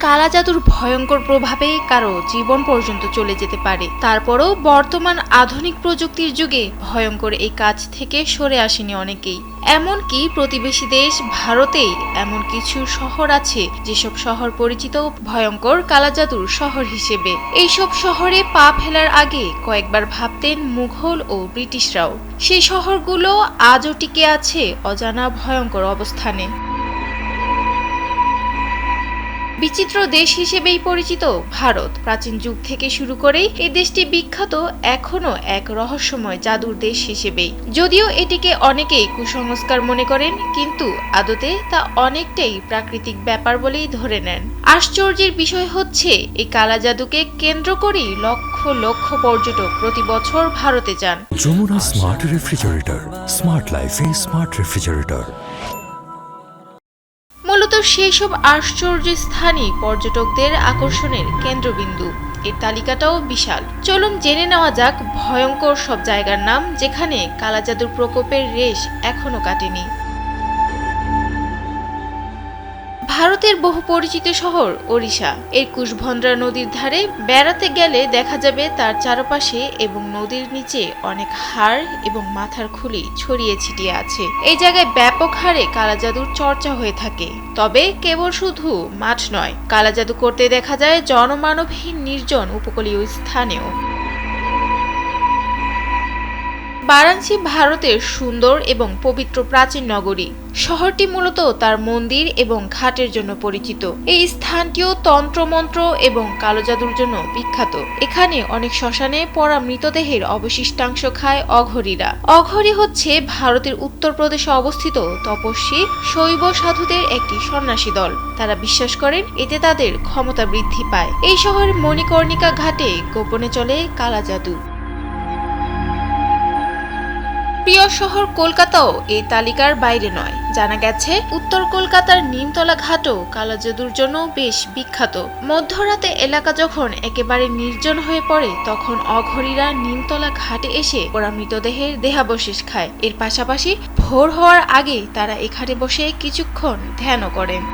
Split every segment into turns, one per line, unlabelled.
কালা জাদুর ভয়ঙ্কর প্রভাবে কারো জীবন পর্যন্ত চলে যেতে পারে। তারপরও বর্তমান আধুনিক প্রযুক্তির যুগে ভয়ঙ্কর এই কাজ থেকে সরে আসেনি অনেকেই। এমনকি প্রতিবেশী দেশ ভারতেই এমন কিছু শহর আছে যেসব শহর পরিচিত ভয়ঙ্কর কালা জাদুর শহর হিসেবে। এইসব শহরে পা ফেলার আগে কয়েকবার ভাবতেন মুঘল ও ব্রিটিশরাও। সেই শহরগুলো আজও টিকে আছে অজানা ভয়ঙ্কর অবস্থানে। বিচিত্র দেশ হিসেবেই পরিচিত ভারত প্রাচীন যুগ থেকে শুরু করেই এই দেশটি বিখ্যাত এখনো এক রহস্যময় জাদুর দেশ হিসেবেই। যদিও এটিকে অনেকেই কুসংস্কার মনে করেন, কিন্তু আদতে তা অনেকটাই প্রাকৃতিক ব্যাপার বলেই ধরে নেন। আশ্চর্যের বিষয় হচ্ছে এই কালা জাদুকে কেন্দ্র করেই লক্ষ লক্ষ পর্যটক প্রতি বছর ভারতে যান।
যমুনা স্মার্ট রেফ্রিজারেটর, স্মার্ট লাইফে স্মার্ট রেফ্রিজারেটর।
মূলত সেই সব আশ্চর্য স্থানই পর্যটকদের আকর্ষণের কেন্দ্রবিন্দু। এর তালিকাটাও বিশাল। চলুন জেনে নেওয়া যাক ভয়ঙ্কর সব জায়গার নাম যেখানে কালা জাদুর প্রকোপের রেশ এখনো কাটেনি। ভারতের বহু পরিচিত শহর ওড়িশা। এর কুশভদ্রা নদীর ধারে বেড়াতে গেলে দেখা যাবে তার চারপাশে এবং নদীর নিচে অনেক হাড় এবং মাথার খুলি ছড়িয়ে ছিটিয়ে আছে। এই জায়গায় ব্যাপক হারে কালা জাদুর চর্চা হয়ে থাকে। তবে কেবল শুধু মাঠ নয়, কালা জাদু করতে দেখা যায় জনমানবহীন নির্জন উপকূলীয় স্থানেও। বারাণসী ভারতের সুন্দর এবং পবিত্র প্রাচীন নগরী। শহরটি মূলত তার মন্দির এবং ঘাটের জন্য পরিচিত। এই স্থানটিও তন্ত্রমন্ত্র এবং কালো জাদুর জন্য বিখ্যাত। এখানে অনেক শ্মশানে পড়া মৃতদেহের অবশিষ্টাংশ খায় অঘরীরা। অঘরী হচ্ছে ভারতের উত্তরপ্রদেশে অবস্থিত তপস্বী শৈব সাধুদের একটি সন্ন্যাসী দল। তারা বিশ্বাস করেন এতে তাদের ক্ষমতা বৃদ্ধি পায়। এই শহরের মণিকর্ণিকা ঘাটে গোপনে চলে কালা জাদু। প্রিয় শহর কলকাতাও এই তালিকার বাইরে নয়। জানা গেছে উত্তর কলকাতার নিমতলা ঘাটও কালা জাদুর জন্য বেশ বিখ্যাত। মধ্যরাতে এলাকা যখন একেবারে নির্জন হয়ে পড়ে, তখন অঘরীরা নিমতলা ঘাটে এসে ওরা মৃতদেহের দেহাবশেষ খায়। এর পাশাপাশি ভোর হওয়ার আগে তারা এখানে বসে কিছুক্ষণ ধ্যানও করেন।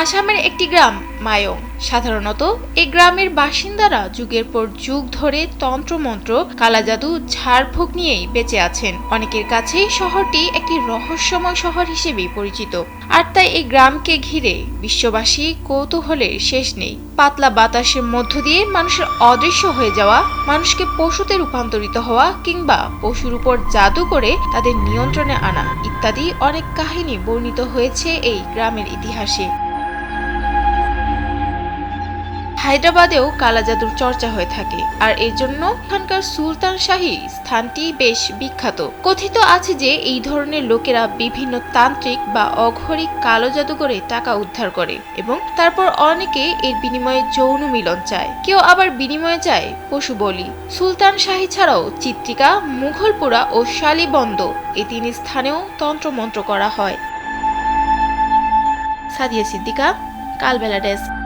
আসামের একটি গ্রাম মায়ং। সাধারণত এই গ্রামের বাসিন্দারা যুগের পর যুগ ধরে তন্ত্রমন্ত্র, কালা জাদু, ঝাড়ফুঁক নিয়েই বেঁচে আছেন। অনেকের কাছে শহরটি একটি রহস্যময় শহর হিসেবেই পরিচিত। আর তাই এই গ্রামকে ঘিরে বিশ্ববাসী কৌতূহলের শেষ নেই। পাতলা বাতাসের মধ্য দিয়ে মানুষের অদৃশ্য হয়ে যাওয়া, মানুষকে পশুতে রূপান্তরিত হওয়া, কিংবা পশুর উপর জাদু করে তাদের নিয়ন্ত্রণে আনা ইত্যাদি অনেক কাহিনী বর্ণিত হয়েছে এই গ্রামের ইতিহাসে। হায়দ্রাবাদেও কালা জাদুর চর্চা হয়ে থাকে, আর এর জন্য এখানকার সুলতান শাহী স্থানটি বেশ বিখ্যাত। কথিত আছে যে এই ধরনের লোকেরা বিভিন্ন তান্ত্রিক বা অঘরী কালো জাদু করে টাকা উদ্ধার করে এবং তারপর অনেকে এর বিনিময়ে যৌন মিলন চায়। কেউ আবার বিনিময়ে চায় পশু বলি। সুলতান শাহী ছাড়াও চিত্রিকা, মুঘলপুরা ও শালিবন্দ এই তিন স্থানেও তন্ত্রমন্ত্র করা হয়। সাদিয়া সিদ্দিকা, কালবেলা ডেস্ক।